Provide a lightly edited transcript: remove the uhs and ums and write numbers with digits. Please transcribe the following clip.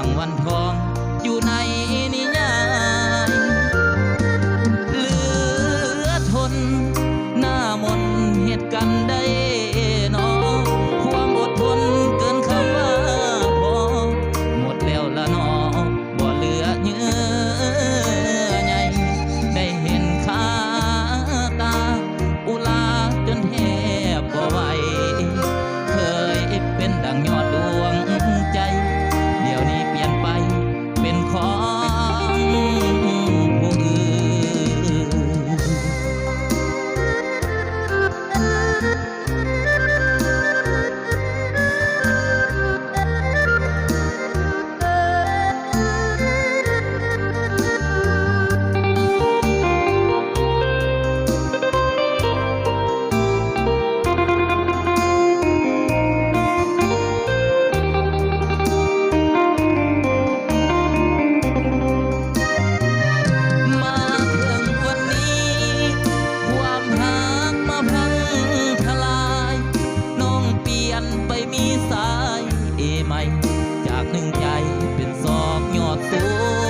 งวันทองอยู่ในนิยายเหลือทนหน้ามนเหตุกันได้นอความอดทนเกินคำว่าพอหมดแล้วละนอบ่เหลือเยื่อใยได้เห็นค่าตาอุลาจนแทบบ่ไหวเคยเป็นดังยอดดวงใจเดี๋ยวนี้เปลี่ยนไปเป็นของผู้อื่ไปมีสายใหม่จากหนึ่งใจเป็นศอกยอดสูง